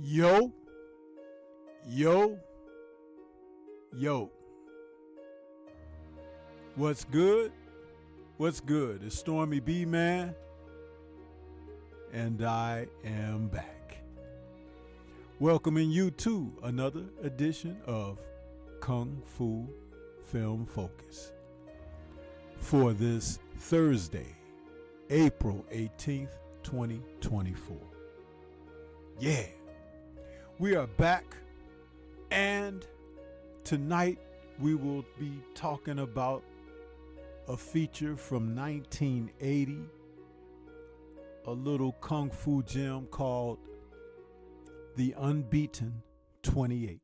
Yo, yo, yo. What's good? What's good? It's Stormy B, man. And I am back. Welcoming you to another edition of Kung Fu Film Focus for this Thursday, April 18th, 2024. Yeah. We are back, and tonight we will be talking about a feature from 1980, a little kung fu gem called The Unbeaten 28.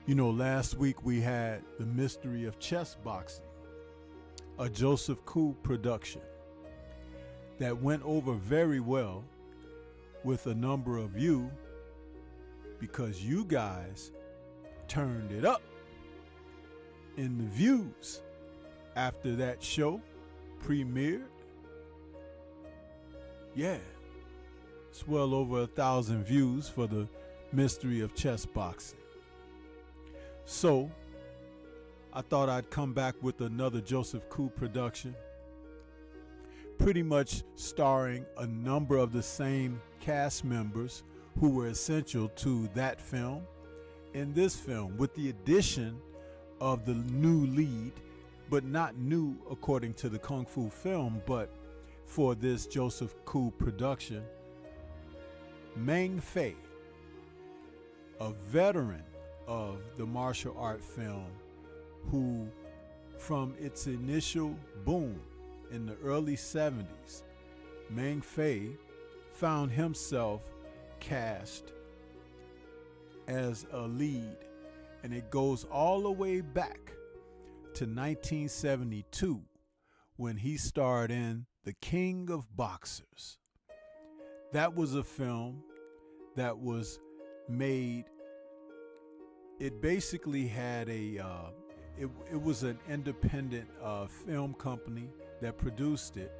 You know, last week we had The Mystery of Chess Boxing, a Joseph Koo production that went over very well with a number of you because you guys turned it up in the views after that show premiered. Yeah, it's well over 1,000 views for The Mystery of Chess Boxing. So I thought I'd come back with another Joseph Koo production, pretty much starring a number of the same cast members who were essential to that film in this film, with the addition of the new lead, but not new according to the Kung Fu film, but for this Joseph Koo production, Meng Fei, a veteran of the martial art film, who from its initial boom in the early 70s, Meng Fei found himself cast as a lead, and it goes all the way back to 1972 when he starred in The King of Boxers. That was a film that was made, it basically had a it was an independent film company that produced it,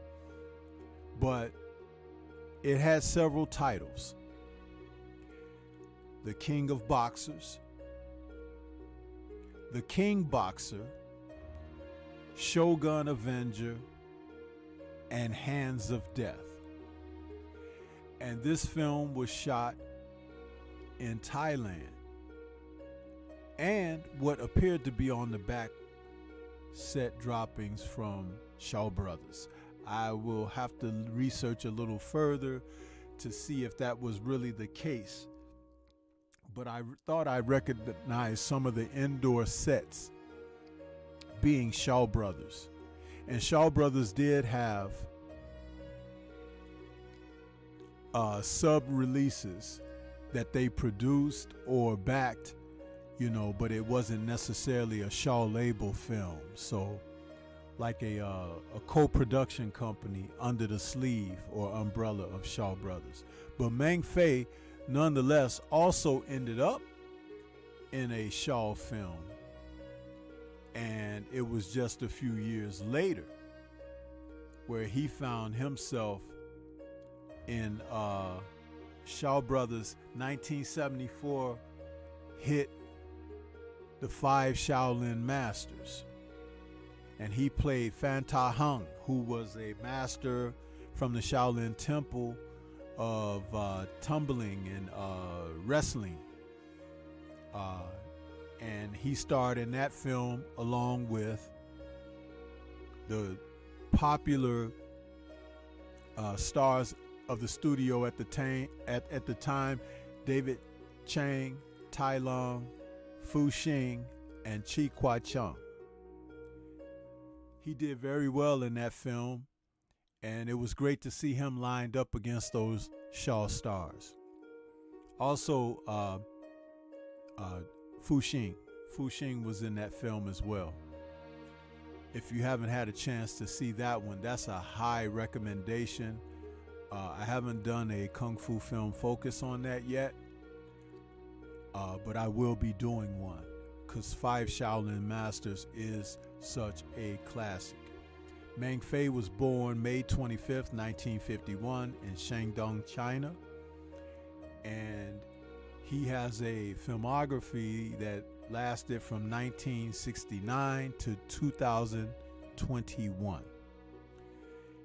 but it had several titles: The King of Boxers, The King Boxer, Shogun Avenger, and Hands of Death. And this film was shot in Thailand, and what appeared to be on the back set droppings from Shaw Brothers. I will have to research a little further to see if that was really the case. But I thought I recognized some of the indoor sets being Shaw Brothers. And Shaw Brothers did have sub-releases that they produced or backed, you know, but it wasn't necessarily a Shaw label film. So like a co-production company under the sleeve or umbrella of Shaw Brothers. But Mang Fei nonetheless also ended up in a Shaw film, and it was just a few years later where he found himself in Shaw Brothers' 1974 hit The Five Shaolin Masters. And he played Fan Ta Hung, who was a master from the Shaolin Temple of tumbling and wrestling. And he starred in that film along with the popular stars of the studio at the time, David Chang, Tai Lung, Fu Xing, and Chi Kwa Chung. He did very well in that film, and it was great to see him lined up against those Shaw stars. Also, Fu Xing was in that film as well. If you haven't had a chance to see that one, that's a high recommendation. I haven't done a Kung Fu film focus on that yet, but I will be doing one, because Five Shaolin Masters is such a classic. Mang Fei was born May 25th, 1951 in Shandong, China, and he has a filmography that lasted from 1969 to 2021.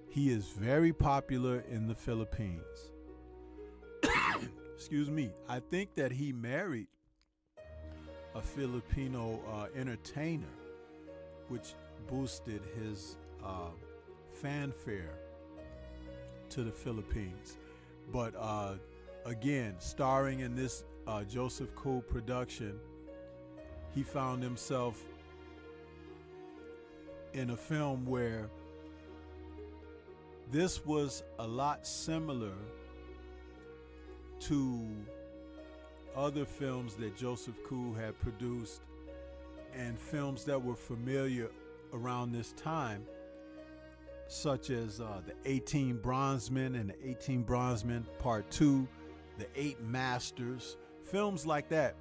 He is very popular in the Philippines. Excuse me. I think that he married a Filipino entertainer, which boosted his fanfare to the Philippines. But again, starring in this Joseph Koo production, he found himself in a film where this was a lot similar to other films that Joseph Koo had produced and films that were familiar around this time, such as the 18 Bronzemen and the 18 Bronzemen Part 2, the 8 Masters, films like that.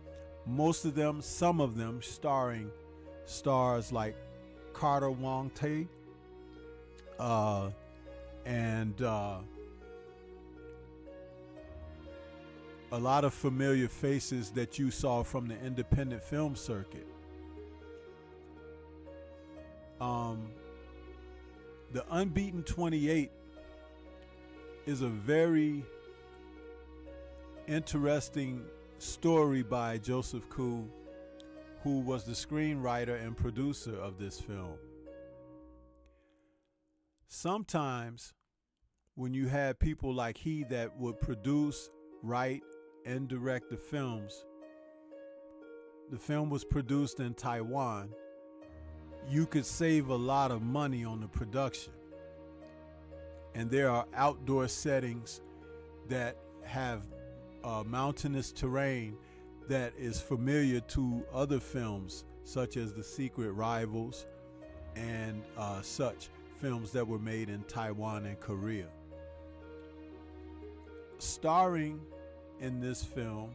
Most of them, some of them starring stars like Carter Wong Tae, and a lot of familiar faces that you saw from the independent film circuit. The Unbeaten 28 is a very interesting story by Joseph Koo, who was the screenwriter and producer of this film. Sometimes when you had people like he that would produce, write, and direct the films, the film was produced in Taiwan, you could save a lot of money on the production. And there are outdoor settings that have mountainous terrain that is familiar to other films, such as The Secret Rivals and such films that were made in Taiwan and Korea. Starring in this film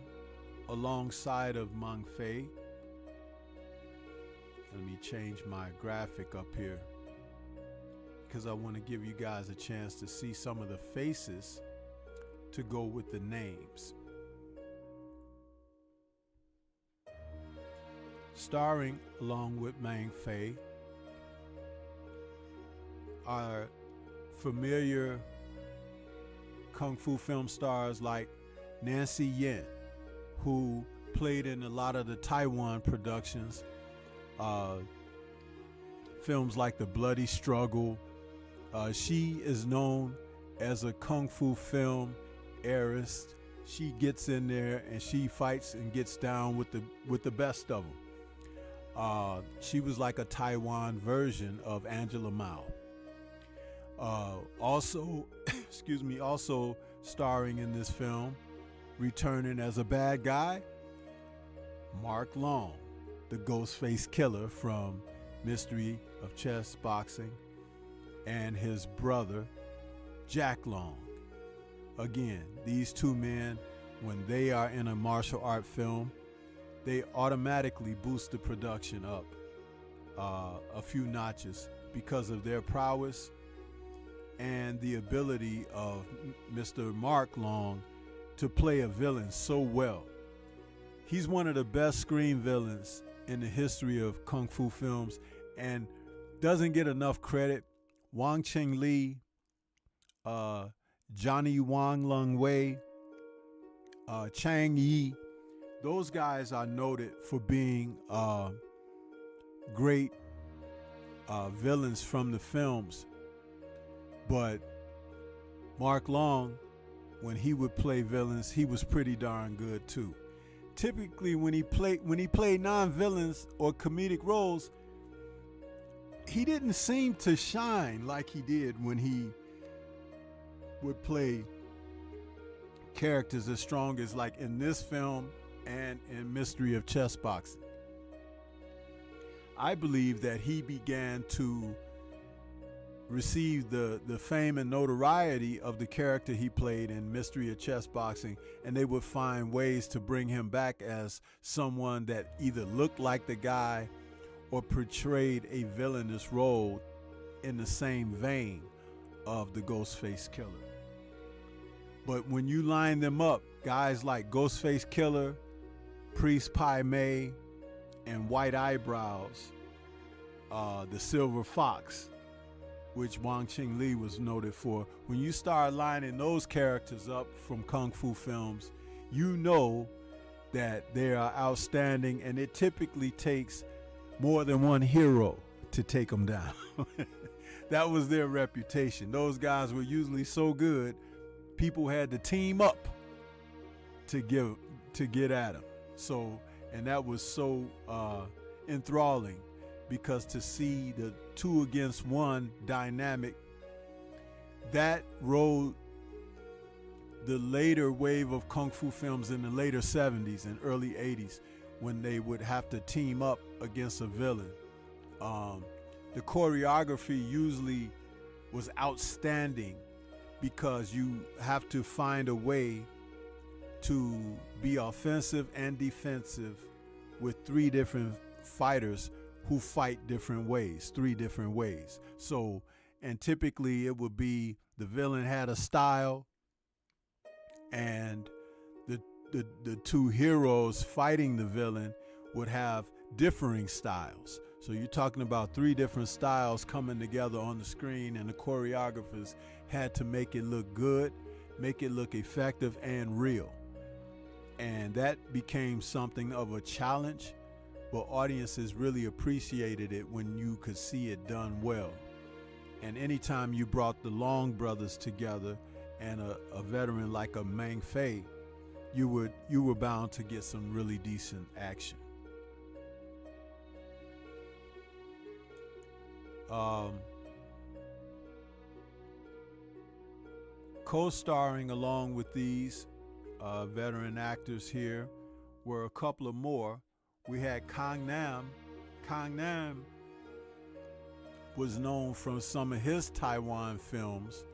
alongside of Mang Fei, let me change my graphic up here because I want to give you guys a chance to see some of the faces to go with the names. Starring along with Mang Fei are familiar Kung Fu film stars like Nancy Yen, who played in a lot of the Taiwan productions, films like The Bloody Struggle. She is known as a Kung Fu film heiress. She gets in there and she fights and gets down with the best of them. She was like a Taiwan version of Angela Mao. Also, excuse me, also starring in this film, returning as a bad guy, Mark Long, the Ghostface Killer from Mystery of Chess Boxing, and his brother, Jack Long. Again, these two men, when they are in a martial art film, they automatically boost the production up a few notches because of their prowess and the ability of Mr. Mark Long to play a villain so well. He's one of the best screen villains in the history of Kung Fu films and doesn't get enough credit. Wang Cheng Li, Johnny Wang Lung Wei, Chang Yi, those guys are noted for being great villains from the films. But Mark Long, when he would play villains, he was pretty darn good too. Typically, when he played non-villains or comedic roles, he didn't seem to shine like he did when he would play characters as strong as like in this film and in Mystery of Chess Boxing. I believe that he began to receive the fame and notoriety of the character he played in Mystery of Chess Boxing, and they would find ways to bring him back as someone that either looked like the guy or portrayed a villainous role in the same vein of the Ghostface Killer. But when you line them up, guys like Ghostface Killer, Priest Pai Mei, and White Eyebrows, the Silver Fox, which Wang Cheng Li was noted for, when you start lining those characters up from Kung Fu films, you know that they are outstanding, and it typically takes more than one hero to take them down. That was their reputation. Those guys were usually so good, people had to team up to get at them. So, and that was so enthralling, because to see the 2 against 1 dynamic, that rode the later wave of Kung Fu films in the later 70s and early 80s, when they would have to team up against a villain. The choreography usually was outstanding because you have to find a way to be offensive and defensive with 3 different fighters who fight different ways, 3 different ways. So, and typically it would be the villain had a style, and the 2 heroes fighting the villain would have differing styles. So you're talking about 3 different styles coming together on the screen, and the choreographers had to make it look good, make it look effective and real. And that became something of a challenge, but audiences really appreciated it when you could see it done well. And anytime you brought the Long brothers together and a veteran like a Meng Fei, you were bound to get some really decent action. Co-starring along with these veteran actors here were a couple of more. We had Kang Nam. Kang Nam was known from some of his Taiwan films.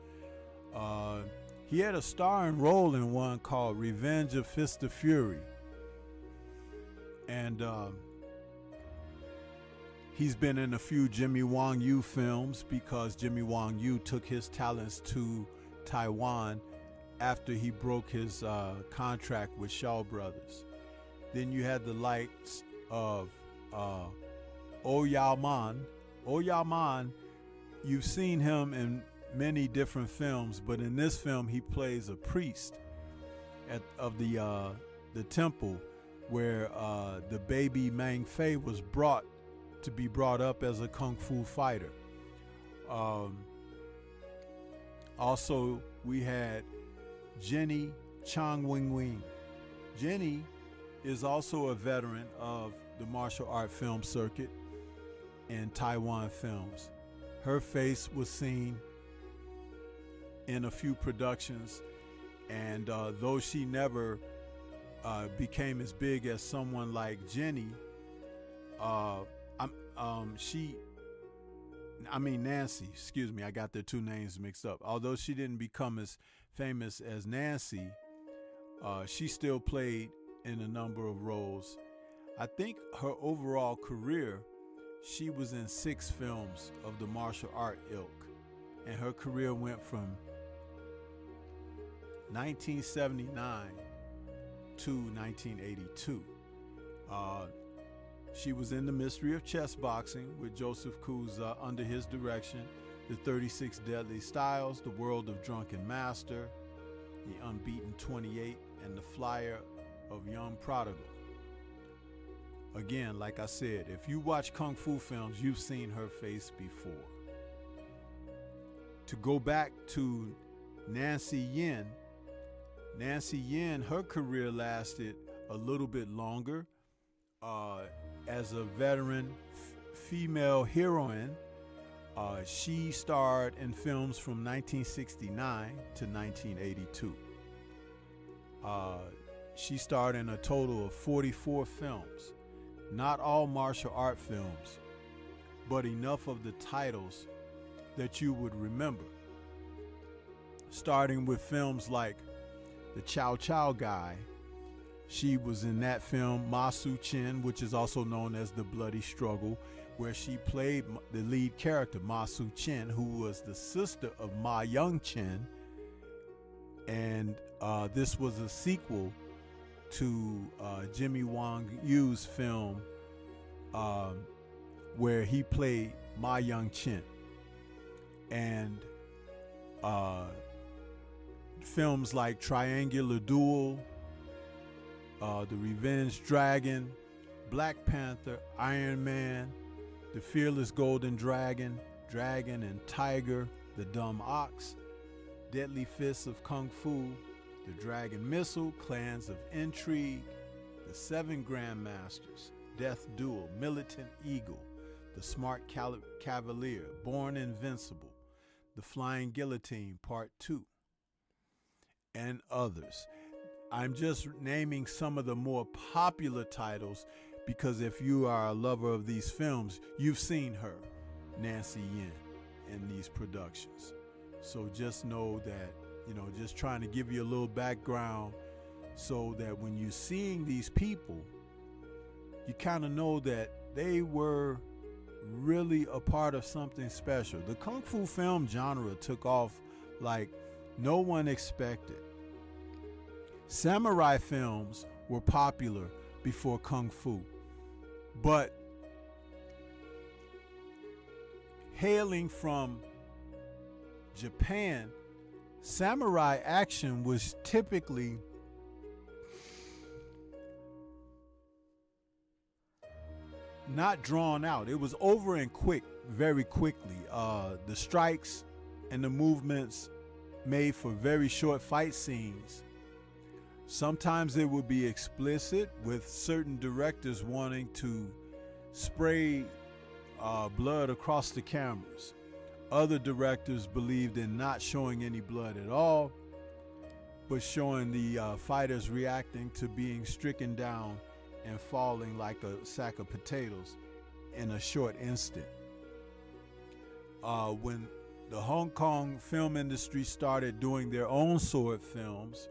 He had a starring role in one called Revenge of Fist of Fury. And he's been in a few Jimmy Wang Yu films because Jimmy Wang Yu took his talents to Taiwan after he broke his contract with Shaw Brothers. Then you had the likes of Oh Yao Man. Oh Yao Man, you've seen him in many different films, but in this film he plays a priest of the temple where the baby Meng Fei was brought up as a kung fu fighter. Also, we had Jenny Chang Wing Wing. Jenny is also a veteran of the martial art film circuit and Taiwan films. Her face was seen in a few productions, and though she never became as big as someone like Jenny, Nancy, excuse me, I got their two names mixed up. Although she didn't become as famous as Nancy, she still played in a number of roles. I think her overall career, she was in 6 films of the martial art ilk, and her career went from 1979 to 1982. She was in The Mystery of Chess Boxing with Joseph Kuza under his direction, The 36 Deadly Styles, The World of Drunken Master, The Unbeaten 28, and The Flyer of Young Prodigal. Again, like I said, if you watch Kung Fu films, you've seen her face before. To go back to Nancy Yen, her career lasted a little bit longer. As a veteran female heroine, she starred in films from 1969 to 1982. She starred in a total of 44 films, not all martial art films, but enough of the titles that you would remember. Starting with films like The Chow Chow Guy. She was in that film, Ma Su Chen, which is also known as The Bloody Struggle, where she played the lead character, Ma Su Chen, who was the sister of Ma Young Chen. And this was a sequel to Jimmy Wong Yu's film where he played Ma Young Chen. And films like Triangular Duel, The Revenge Dragon, Black Panther, Iron Man, The Fearless Golden Dragon, Dragon and Tiger, The Dumb Ox, Deadly Fists of Kung Fu, The Dragon Missile, Clans of Intrigue, The Seven Grandmasters, Death Duel, Militant Eagle, The Smart Cavalier, Born Invincible, The Flying Guillotine Part 2, and others. I'm just naming some of the more popular titles because if you are a lover of these films, you've seen her, Nancy Yen, in these productions. So just know that, just trying to give you a little background so that when you're seeing these people, you kind of know that they were really a part of something special. The Kung Fu film genre took off like no one expected. Samurai films were popular before Kung Fu, but hailing from Japan, samurai action was typically not drawn out. It was over and quick, very quickly. The strikes and the movements made for very short fight scenes. Sometimes it would be explicit, with certain directors wanting to spray blood across the cameras. Other directors believed in not showing any blood at all, but showing the fighters reacting to being stricken down and falling like a sack of potatoes in a short instant. When the Hong Kong film industry started doing their own sword films,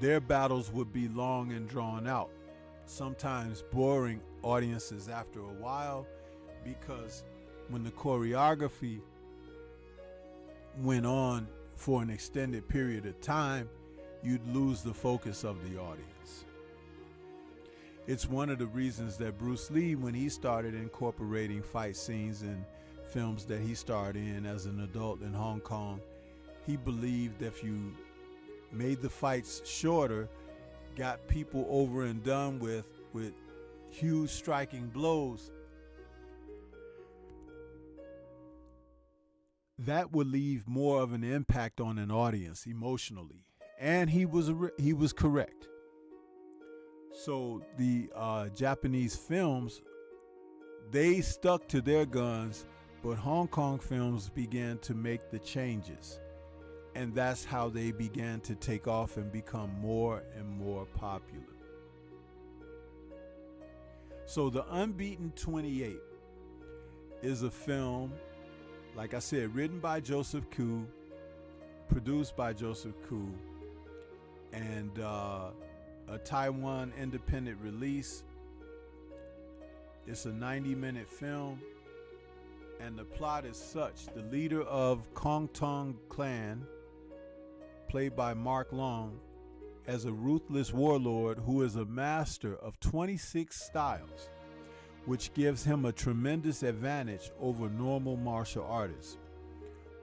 their battles would be long and drawn out, sometimes boring audiences after a while, because when the choreography went on for an extended period of time, you'd lose the focus of the audience. It's one of the reasons that Bruce Lee, when he started incorporating fight scenes in films that he starred in as an adult in Hong Kong, he believed if you made the fights shorter, got people over and done with huge striking blows, that would leave more of an impact on an audience emotionally. And he was correct. So the Japanese films, they stuck to their guns, but Hong Kong films began to make the changes. And that's how they began to take off and become more and more popular. So The Unbeaten 28 is a film, like I said, written by Joseph Koo, produced by Joseph Koo, and a Taiwan independent release. It's a 90-minute film, and the plot is such. The leader of Kong Tong clan, played by Mark Long, as a ruthless warlord who is a master of 26 styles, which gives him a tremendous advantage over normal martial artists.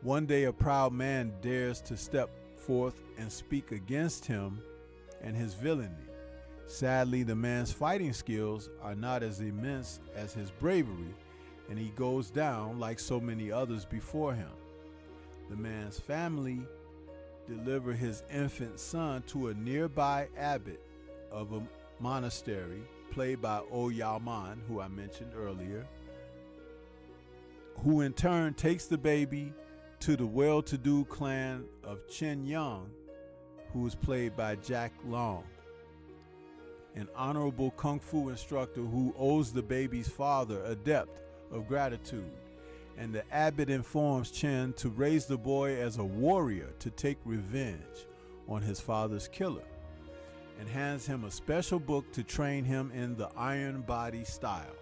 One day, a proud man dares to step forth and speak against him and his villainy. Sadly, the man's fighting skills are not as immense as his bravery, and he goes down like so many others before him. The man's family deliver his infant son to a nearby abbot of a monastery, played by O Yao Man, who I mentioned earlier, who in turn takes the baby to the well-to-do clan of Chen Yang, who is played by Jack Long, an honorable kung fu instructor who owes the baby's father a debt of gratitude. And the abbot informs Chen to raise the boy as a warrior to take revenge on his father's killer, and hands him a special book to train him in the iron body style.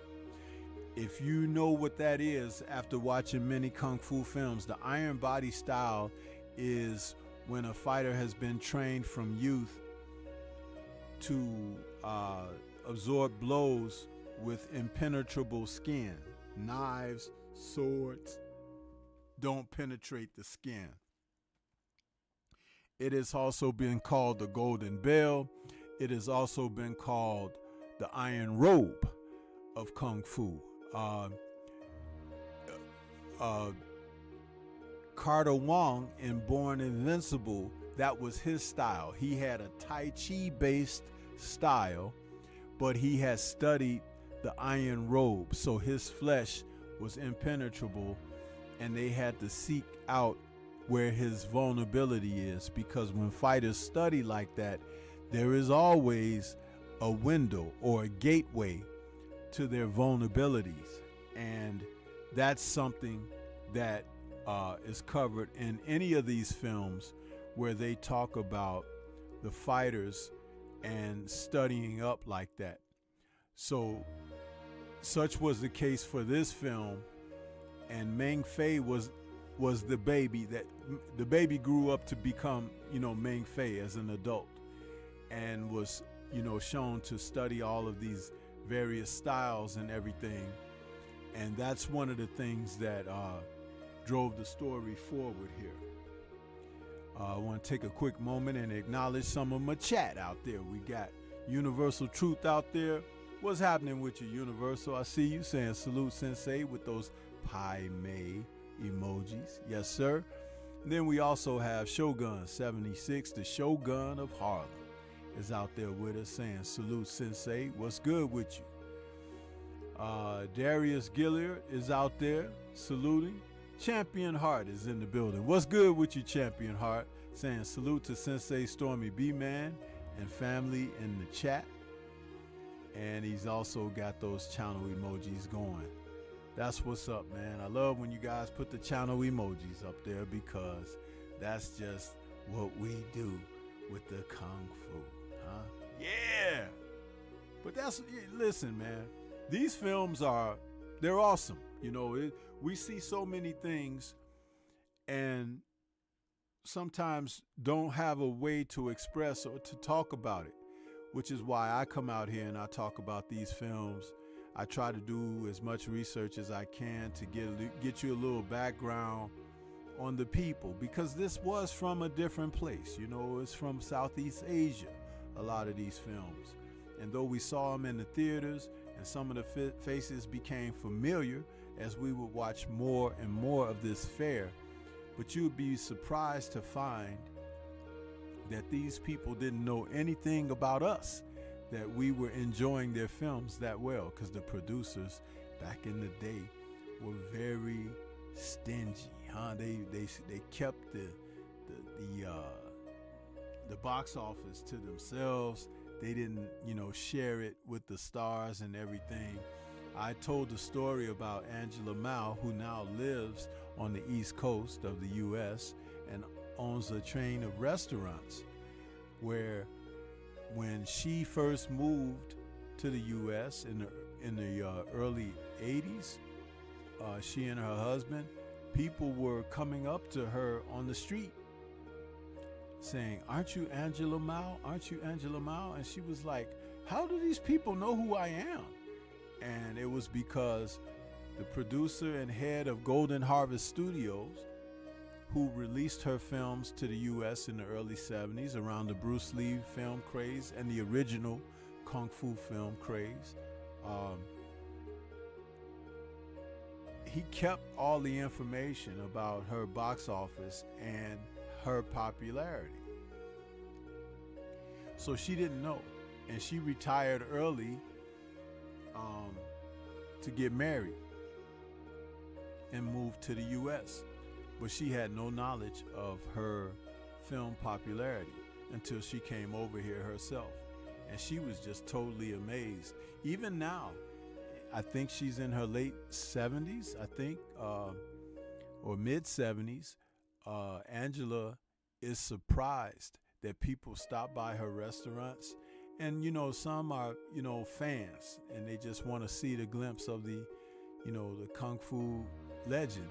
If you know what that is after watching many kung fu films, the iron body style is when a fighter has been trained from youth to absorb blows with impenetrable skin. Knives, swords don't penetrate the skin. It has also been called the Golden Bell. It has also been called the Iron Robe of Kung Fu. Carter Wong in Born Invincible, that was his style. He had a Tai Chi based style, but he had studied the Iron Robe, so his flesh was impenetrable, and they had to seek out where his vulnerability is, because when fighters study like that, there is always a window or a gateway to their vulnerabilities, and that's something that is covered in any of these films where they talk about the fighters and studying up like that. So such was the case for this film, and Meng Fei was the baby that the baby grew up to become, Meng Fei as an adult, and was, shown to study all of these various styles and everything. And that's one of the things that drove the story forward here. I want to take a quick moment and acknowledge some of my chat out there. We got Universal Truth out there. What's happening with you, Universal? I see you saying salute sensei with those Pai Mei emojis. Yes, sir. And then we also have Shogun 76, the Shogun of Harlem, is out there with us saying salute sensei. What's good with you? Darius Gilliard is out there saluting. Champion Heart is in the building. What's good with you, Champion Heart? Saying salute to Sensei Stormy B-Man and family in the chat. And he's also got those channel emojis going. That's what's up, man. I love when you guys put the channel emojis up there, because that's just what we do with the Kung Fu, huh? Yeah! But listen, man, these films they're awesome. We see so many things and sometimes don't have a way to express or to talk about it, which is why I come out here and I talk about these films. I try to do as much research as I can to get you a little background on the people, because this was from a different place. It's from Southeast Asia, a lot of these films. And though we saw them in the theaters and some of the faces became familiar as we would watch more and more of this fare, but you would be surprised to find that these people didn't know anything about us. that we were enjoying their films that well, because the producers back in the day were very stingy, huh? They kept the box office to themselves. They didn't, share it with the stars and everything. I told the story about Angela Mao, who now lives on the East Coast of the U.S. and owns a chain of restaurants, where when she first moved to the U.S. in the early 80s, she and her husband, people were coming up to her on the street saying, "Aren't you Angela Mao? Aren't you Angela Mao?" And she was like, "How do these people know who I am?" And it was because the producer and head of Golden Harvest Studios, who released her films to the U.S. in the early 70s around the Bruce Lee film craze and the original Kung Fu film craze, he kept all the information about her box office and her popularity. So she didn't know, and she retired early to get married and moved to the U.S., but she had no knowledge of her film popularity until she came over here herself, and she was just totally amazed. Even now, I think she's in her late 70s, I think, or mid 70s. Angela is surprised that people stop by her restaurants, and some are fans, and they just want to see the glimpse of the the Kung Fu legend.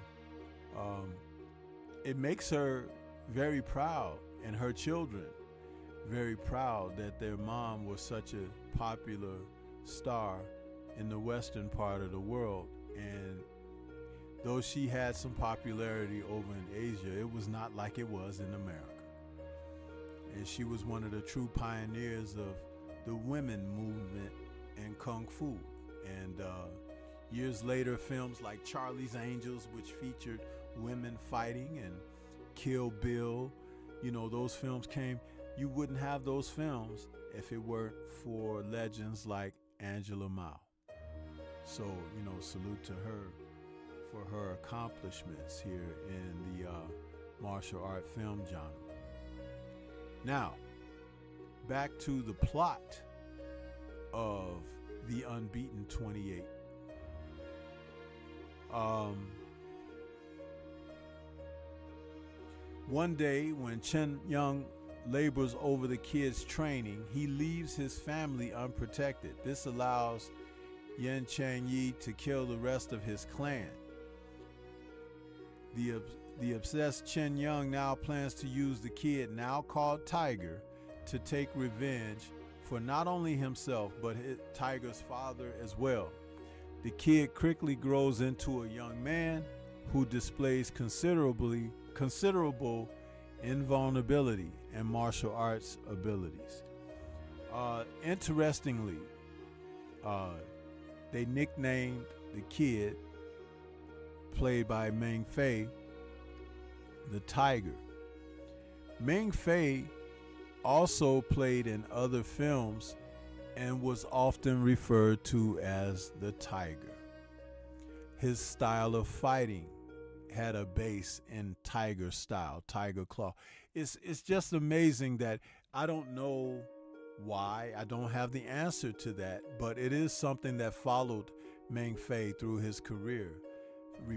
It makes her very proud, and her children very proud, that their mom was such a popular star in the western part of the world. And though she had some popularity over in Asia, it was not like it was in America. And she was one of the true pioneers of the women movement in Kung Fu. And years later, films like Charlie's Angels, which featured women fighting, and Kill Bill, those films came. You wouldn't have those films if it weren't for legends like Angela Mao. So, salute to her for her accomplishments here in the martial art film genre. Now, back to the plot of the Unbeaten 28. One day, when Chen Young labors over the kid's training, he leaves his family unprotected. This allows Yen Chang Yi to kill the rest of his clan. The obsessed Chen Young now plans to use the kid, now called Tiger, to take revenge for not only himself, but Tiger's father as well. The kid quickly grows into a young man who displays considerable invulnerability and martial arts abilities. Interestingly, they nicknamed the kid, played by Meng Fei, the Tiger. Meng Fei also played in other films and was often referred to as the Tiger. His style of fighting had a base in tiger style, tiger claw. It's just amazing that I don't know why. I don't have the answer to that, but it is something that followed Meng Fei through his career,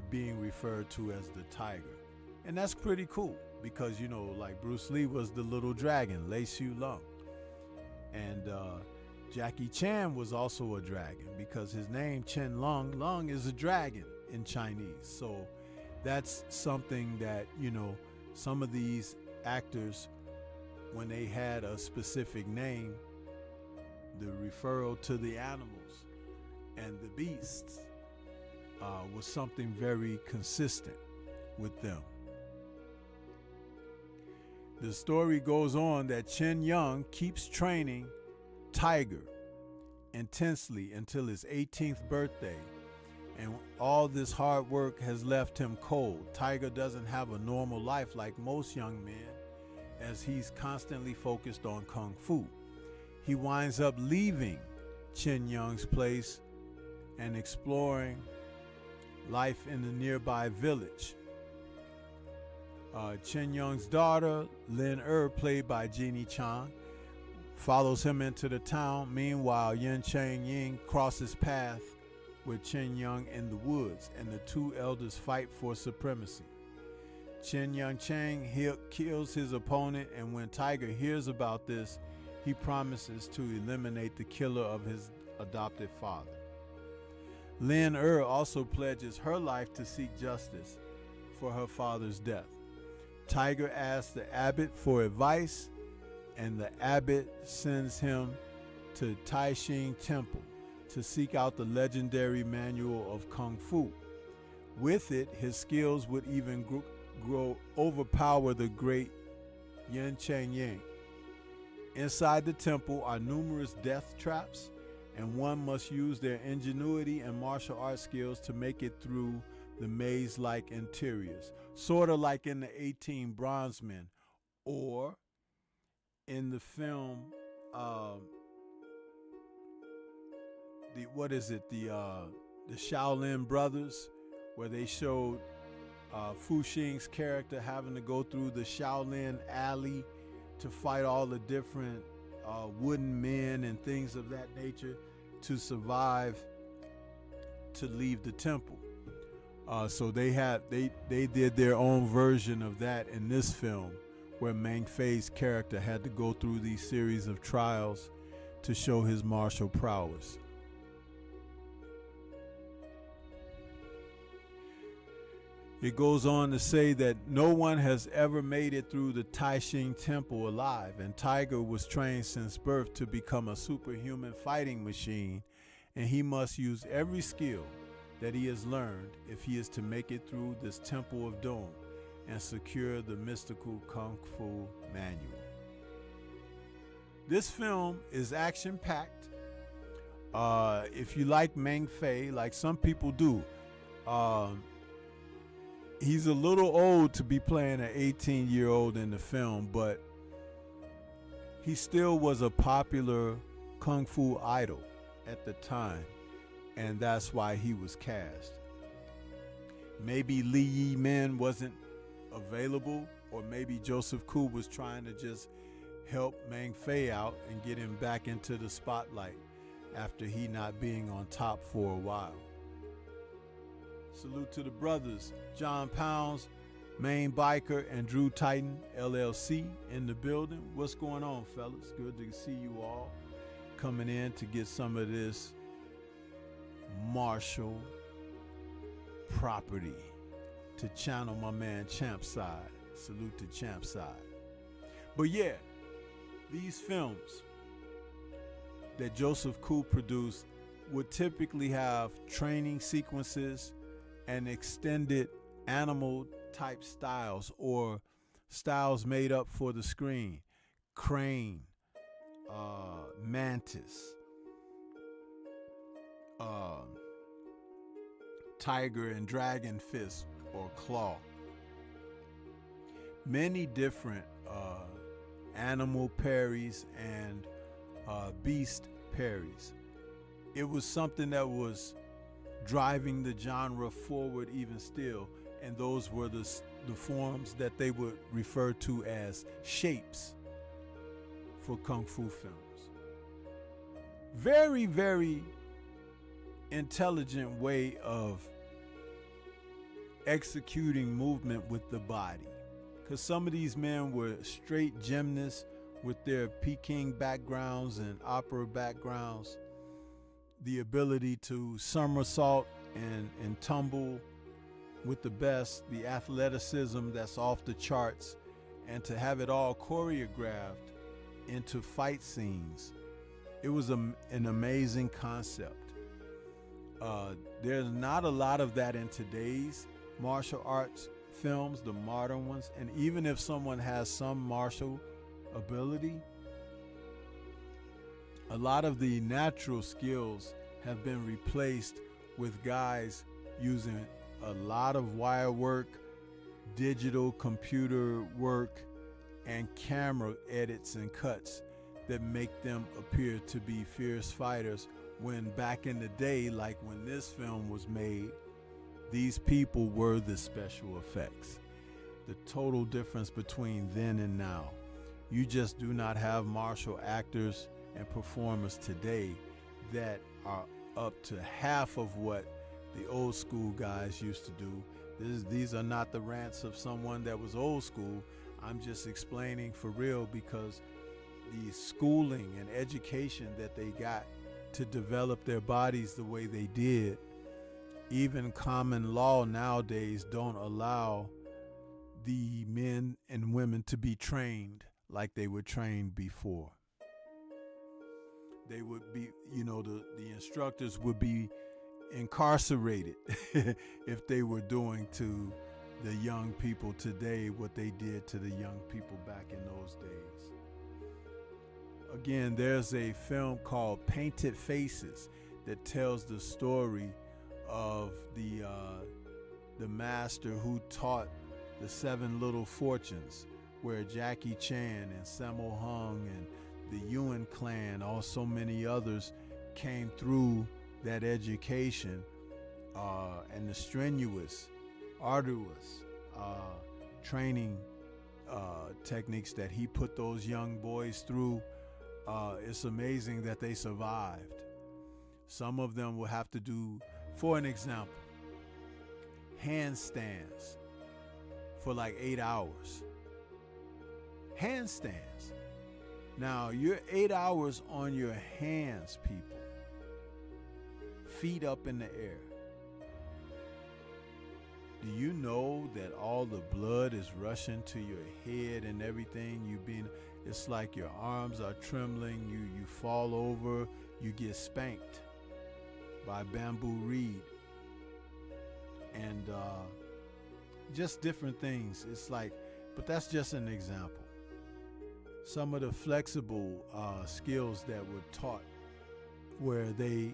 being referred to as the Tiger. And that's pretty cool because, like Bruce Lee was the little dragon, Lei Xu Lung. And Jackie Chan was also a dragon because his name, Chen Lung, Lung is a dragon in Chinese. So that's something that, some of these actors, when they had a specific name, the referral to the animals and the beasts was something very consistent with them. The story goes on that Chen Young keeps training Tiger intensely until his 18th birthday, and all this hard work has left him cold. Tiger doesn't have a normal life like most young men, as he's constantly focused on Kung Fu. he winds up leaving Chen Young's place and exploring life in the nearby village. Chen Young's daughter, Lin played by Jeannie Chan, follows him into the town. Meanwhile, Yen Chang Ying crosses paths with Chen Young in the woods, and the two elders fight for supremacy. Chen Young Chang kills his opponent, and when Tiger hears about this, he promises to eliminate the killer of his adopted father. Lin also pledges her life to seek justice for her father's death. Tiger asks the abbot for advice, and the abbot sends him to Taixing Temple to seek out the legendary manual of Kung Fu. With it, his skills would even overpower the great Yen Chang Ying. Inside the temple are numerous death traps, and one must use their ingenuity and martial arts skills to make it through the maze-like interiors, sort of like in the 18 Bronze Men, or in the film, the Shaolin Brothers, where they showed Fu Xing's character having to go through the Shaolin alley to fight all the different wooden men and things of that nature to survive to leave the temple. So they did their own version of that in this film, where Meng Fei's character had to go through these series of trials to show his martial prowess. It goes on to say that no one has ever made it through the Taixing Temple alive, and Tiger was trained since birth to become a superhuman fighting machine, and he must use every skill that he has learned if he is to make it through this Temple of Doom and secure the mystical Kung Fu manual. This film is action-packed. If you like Meng Fei, like some people do, he's a little old to be playing an 18-year-old in the film, but he still was a popular Kung Fu idol at the time, and that's why he was cast. Maybe Li Yi Min wasn't available, or maybe Joseph Koo was trying to just help Meng Fei out and get him back into the spotlight after he not being on top for a while. Salute to the brothers, John Pounds, Main Biker, and Drew Titan, LLC, in the building. What's going on, fellas? Good to see you all coming in to get some of this martial property to channel my man Champside. Salute to Champside. But yeah, these films that Joseph Koo produced would typically have training sequences and extended animal type styles, or styles made up for the screen. Crane, mantis, tiger and dragon fist or claw. Many different animal parries and beast parries. It was something that was driving the genre forward even still, and those were the forms that they would refer to as shapes for Kung Fu films. Very, very intelligent way of executing movement with the body, because some of these men were straight gymnasts with their Peking backgrounds and opera backgrounds. The ability to somersault and tumble with the best, the athleticism that's off the charts, and to have it all choreographed into fight scenes. It was an amazing concept. There's not a lot of that in today's martial arts films, the modern ones, and even if someone has some martial ability, a lot of the natural skills have been replaced with guys using a lot of wire work, digital computer work, and camera edits and cuts that make them appear to be fierce fighters, when back in the day, like when this film was made, these people were the special effects. The total difference between then and now. You just do not have martial actors and performers today that are up to half of what the old school guys used to do. These are not the rants of someone that was old school. I'm just explaining for real, because the schooling and education that they got to develop their bodies the way they did, even common law nowadays don't allow the men and women to be trained like they were trained before. They would be, the instructors would be incarcerated if they were doing to the young people today what they did to the young people back in those days. Again, there's a film called Painted Faces that tells the story of the master who taught the 7 Little Fortunes, where Jackie Chan and Sammo Hung and the Yuan clan, also many others, came through that education and the strenuous, arduous training techniques that he put those young boys through. It's amazing that they survived. Some of them will have to do, for an example, handstands for like 8 hours. Handstands. Now, you're 8 hours on your hands, people. Feet up in the air. Do you know that all the blood is rushing to your head and everything? It's like your arms are trembling. You fall over. You get spanked by Bamboo Reed. And just different things. It's like, but that's just an example. Some of the flexible skills that were taught, where they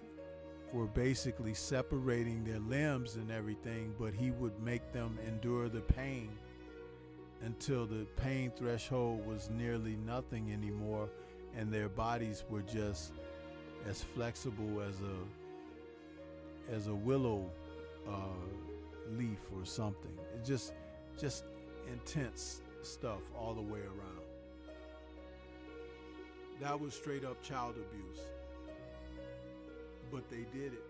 were basically separating their limbs and everything, but he would make them endure the pain until the pain threshold was nearly nothing anymore, and their bodies were just as flexible as a willow leaf or something. It just intense stuff all the way around. That was straight up child abuse. But they did it.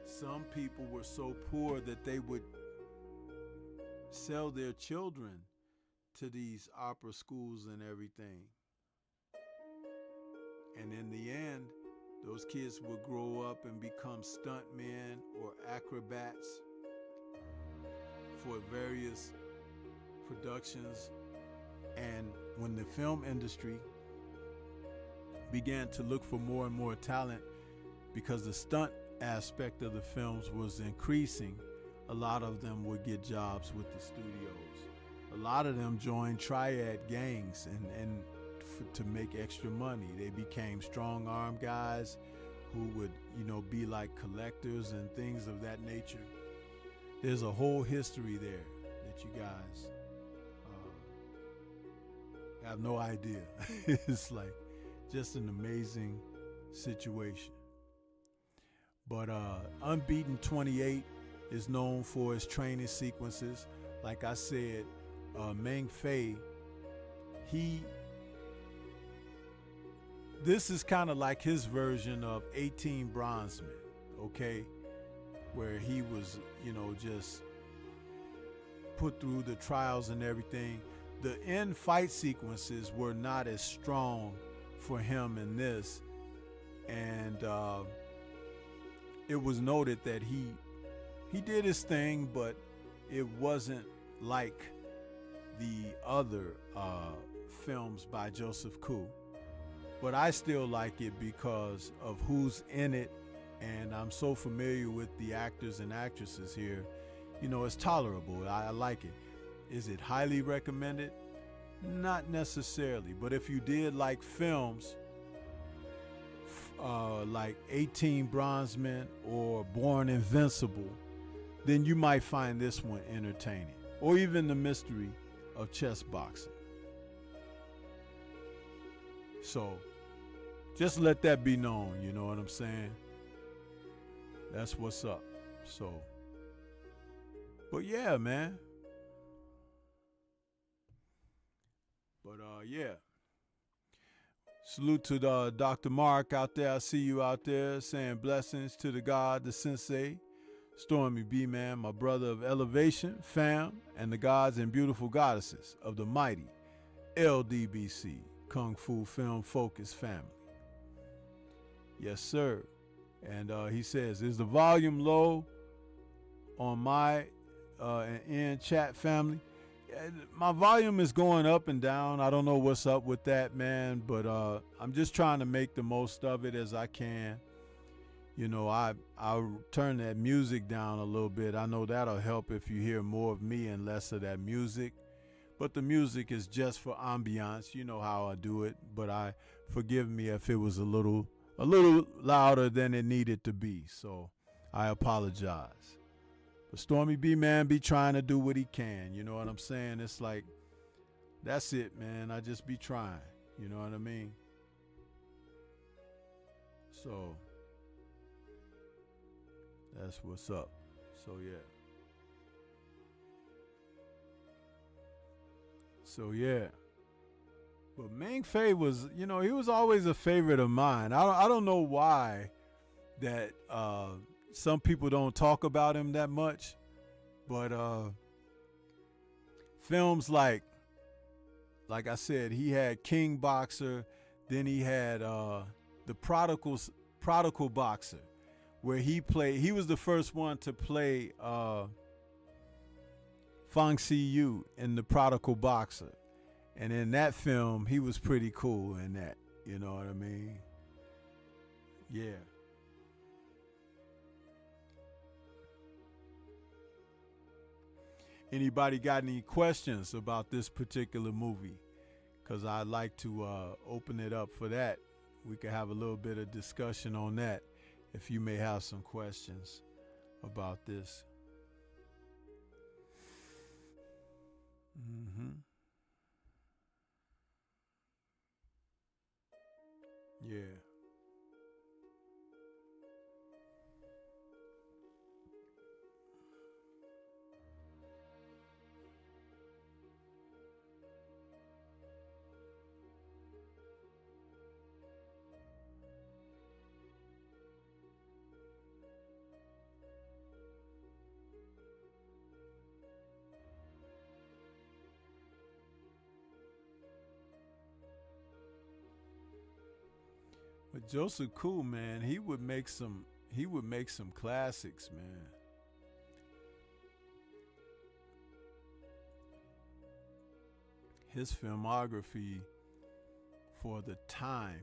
Some people were so poor that they would sell their children to these opera schools and everything. And in the end, those kids would grow up and become stuntmen or acrobats for various productions. And when the film industry began to look for more and more talent, because the stunt aspect of the films was increasing, a lot of them would get jobs with the studios. A lot of them joined triad gangs and to make extra money. They became strong-arm guys who would, be like collectors and things of that nature. There's a whole history there that you guys have no idea. It's like just an amazing situation. But Unbeaten 28 is known for its training sequences. Like I said, Meng Fei, this is kind of like his version of 18 Bronzemen, okay? Where he was, just put through the trials and everything. The end fight sequences were not as strong for him in this. And it was noted that he did his thing, but it wasn't like the other films by Joseph Koo. But I still like it because of who's in it, and I'm so familiar with the actors and actresses here. It's tolerable. I like it. Is it highly recommended? Not necessarily, but if you did like films like 18 Bronzemen or Born Invincible, then you might find this one entertaining, or even The Mystery of Chess Boxing. So just let that be known, you know what I'm saying? That's what's up. So, but yeah, man. But yeah. Salute to Dr. Mark out there. I see you out there saying blessings to the God, the sensei, Stormy B, man, my brother of elevation, fam, and the gods and beautiful goddesses of the mighty LDBC, Kung Fu Film Focus family. Yes, sir. And he says, is the volume low on my in chat family? My volume is going up and down. I don't know what's up with that, man, but I'm just trying to make the most of it as I can. You know, I'll turn that music down a little bit. I know that'll help if you hear more of me and less of that music. But the music is just for ambiance. You know how I do it. But forgive me if it was a little louder than it needed to be. So I apologize. But Stormy B, man, be trying to do what he can. You know what I'm saying? It's like, that's it, man. I just be trying. You know what I mean? So that's what's up. So yeah. So yeah. But Ming Fei was, you know, he was always a favorite of mine. I don't know why that some people don't talk about him that much, but films like I said, he had King Boxer, then he had the Prodigal Boxer, where he was the first one to play Fang Si Yu in the Prodigal Boxer. And in that film, he was pretty cool in that. You know what I mean? Yeah. Anybody got any questions about this particular movie? Because I'd like to open it up for that. We could have a little bit of discussion on that if you may have some questions about this. Yeah. But Joseph Cool, man, he would make some classics, man. His filmography for the time.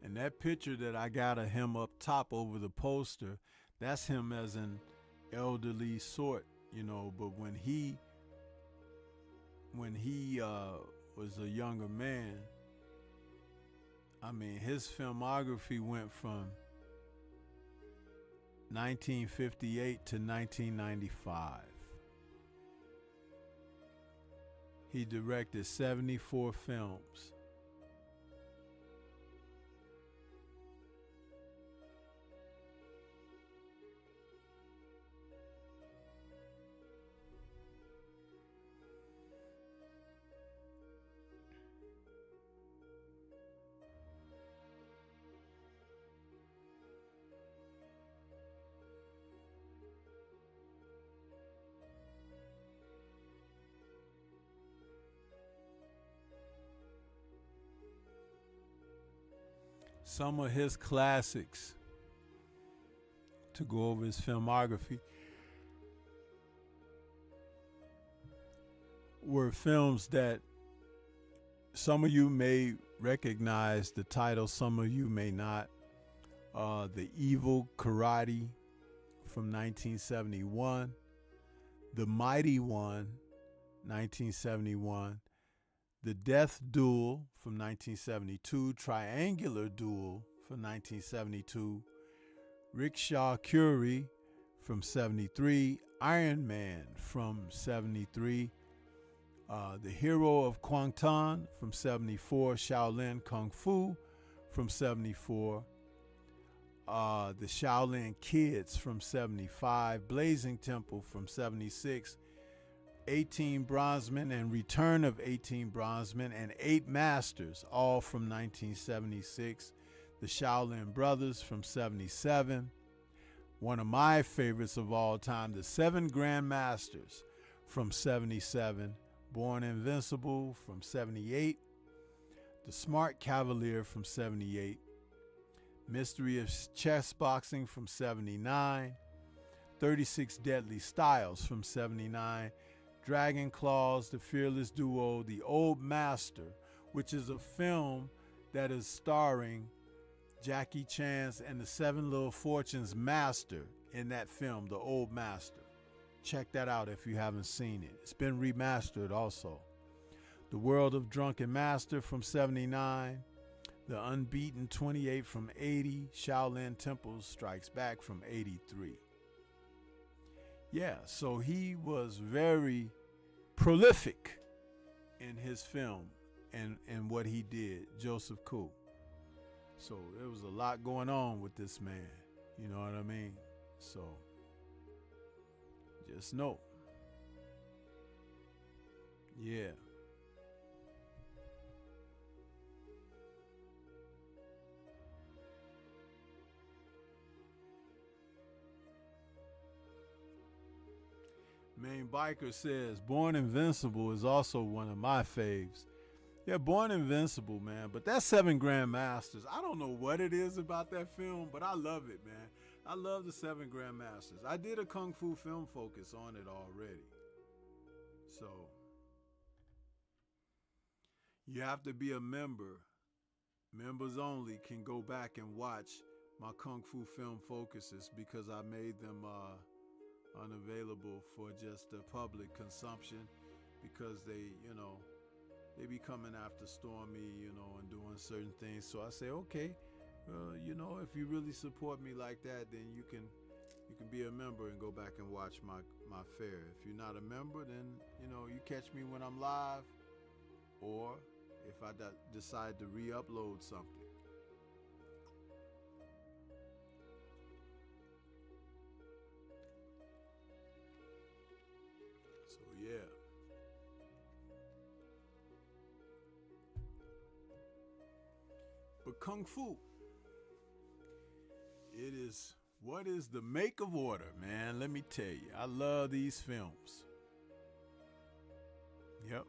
And that picture that I got of him up top over the poster, that's him as an elderly sort, you know, but when he was a younger man, I mean, his filmography went from 1958 to 1995. He directed 74 films. Some of his classics, to go over his filmography, were films that some of you may recognize the title, some of you may not. The Evil Karate from 1971, The Mighty One, 1971, The Death Duel from 1972, Triangular Duel from 1972, Rickshaw Curie from 73, Iron Man from 73, The Hero of Kwangtung from 74, Shaolin Kung Fu from 74, The Shaolin Kids from 75, Blazing Temple from 76, 18 Bronzemen and Return of 18 Bronzemen, and 8 Masters, all from 1976, The Shaolin Brothers from 77, one of my favorites of all time, The 7 Grandmasters from 77, Born Invincible from 78, The Smart Cavalier from 78, Mystery of Chess Boxing from 79, 36 Deadly Styles from 79, Dragon Claws, The Fearless Duo, The Old Master, which is a film that is starring Jackie Chan and the Seven Little Fortunes master in that film, The Old Master. Check that out if you haven't seen it. It's been remastered also. The World of Drunken Master from 79, The Unbeaten 28 from 80, Shaolin Temple Strikes Back from 83. Yeah, so he was very prolific in his film and what he did, Joseph Koo. So there was a lot going on with this man, you know what I mean? So just know. Yeah. Main Biker says, Born Invincible is also one of my faves. Yeah, Born Invincible, man. But that 7 Grandmasters, I don't know what it is about that film, but I love it, man. I love the 7 Grandmasters. I did a Kung Fu film focus on it already. So, you have to be a member. Members only can go back and watch my Kung Fu film focuses because I made them unavailable for just the public consumption because they, they be coming after Stormy, and doing certain things. So I say, okay, if you really support me like that, then you can be a member and go back and watch my fare. If you're not a member, then, you catch me when I'm live or if I decide to re-upload something. So yeah. But Kung Fu, it is what is the make of order, man. Let me tell you, I love these films. Yep.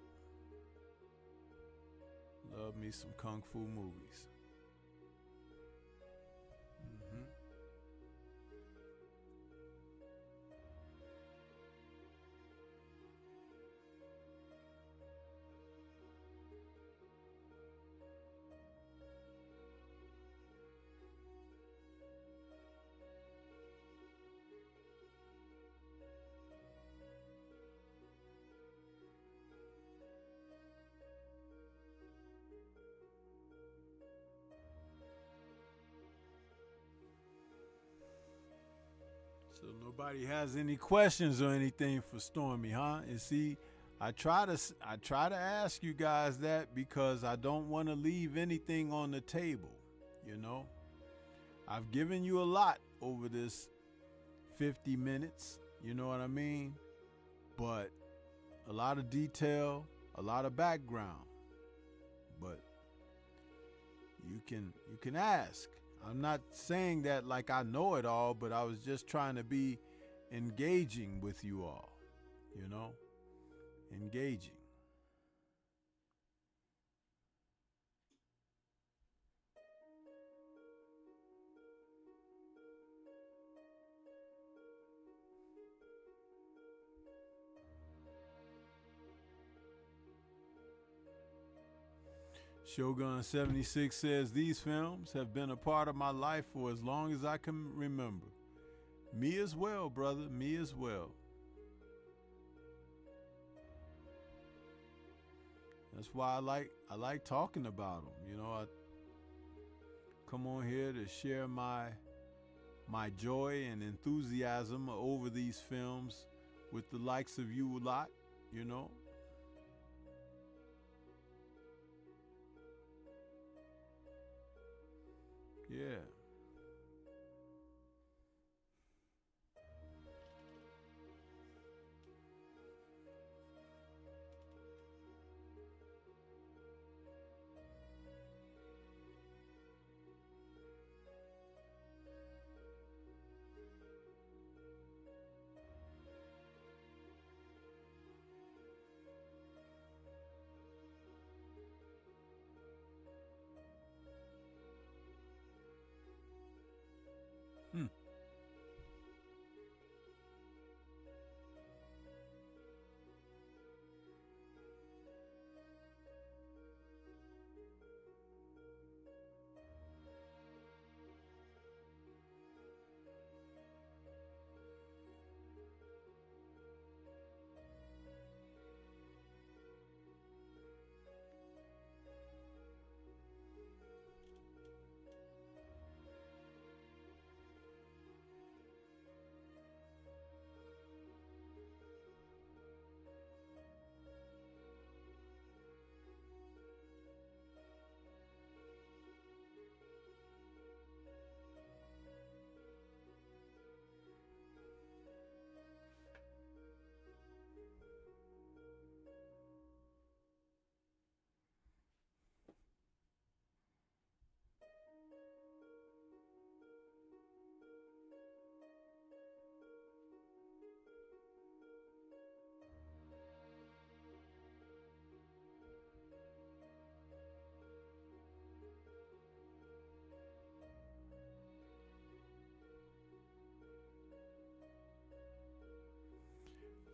Love me some Kung Fu movies. So nobody has any questions or anything for Stormy, huh? And see, I try to ask you guys that because I don't want to leave anything on the table, I've given you a lot over this 50 minutes, you know what I mean? But a lot of detail, a lot of background. But you can ask. I'm not saying that like I know it all, but I was just trying to be engaging with you all, engaging. Shogun 76 says, these films have been a part of my life for as long as I can remember. Me as well, brother, me as well. That's why I like talking about them. I come on here to share my joy and enthusiasm over these films with the likes of you a lot, Yeah. Hmm.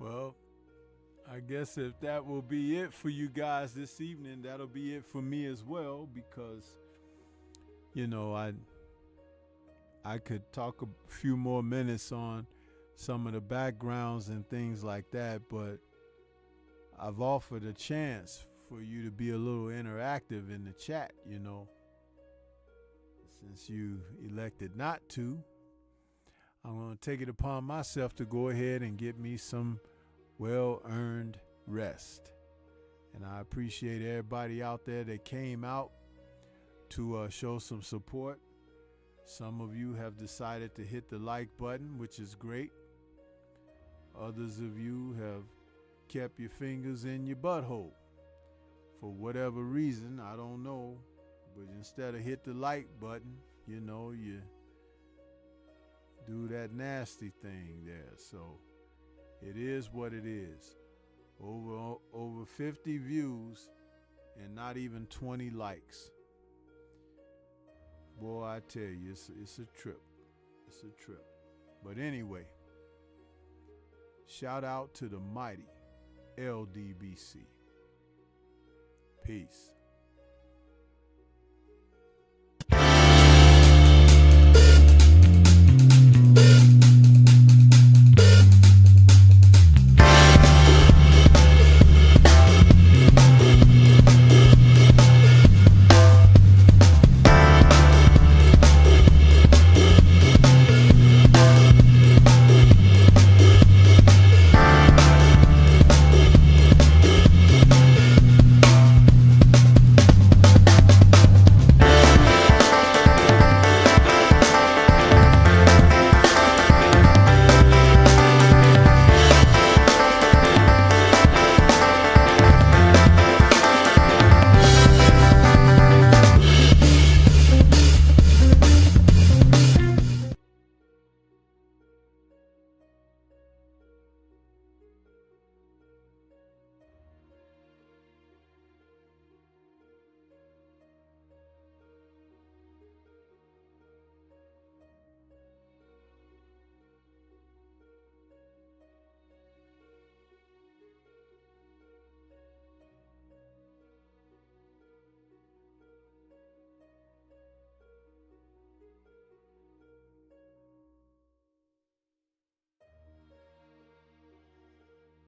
Well, I guess if that will be it for you guys this evening, that'll be it for me as well, because I could talk a few more minutes on some of the backgrounds and things like that, but I've offered a chance for you to be a little interactive in the chat, Since you elected not to, I'm going to take it upon myself to go ahead and get me some well-earned rest. And I appreciate everybody out there that came out to show some support. Some of you have decided to hit the like button, which is great. Others of you have kept your fingers in your butthole. For whatever reason, I don't know. But instead of hit the like button, you do that nasty thing there. So it is what it is. Over 50 views and not even 20 likes. Boy, I tell you, it's a trip. It's a trip. But anyway, shout out to the mighty LDBC. Peace.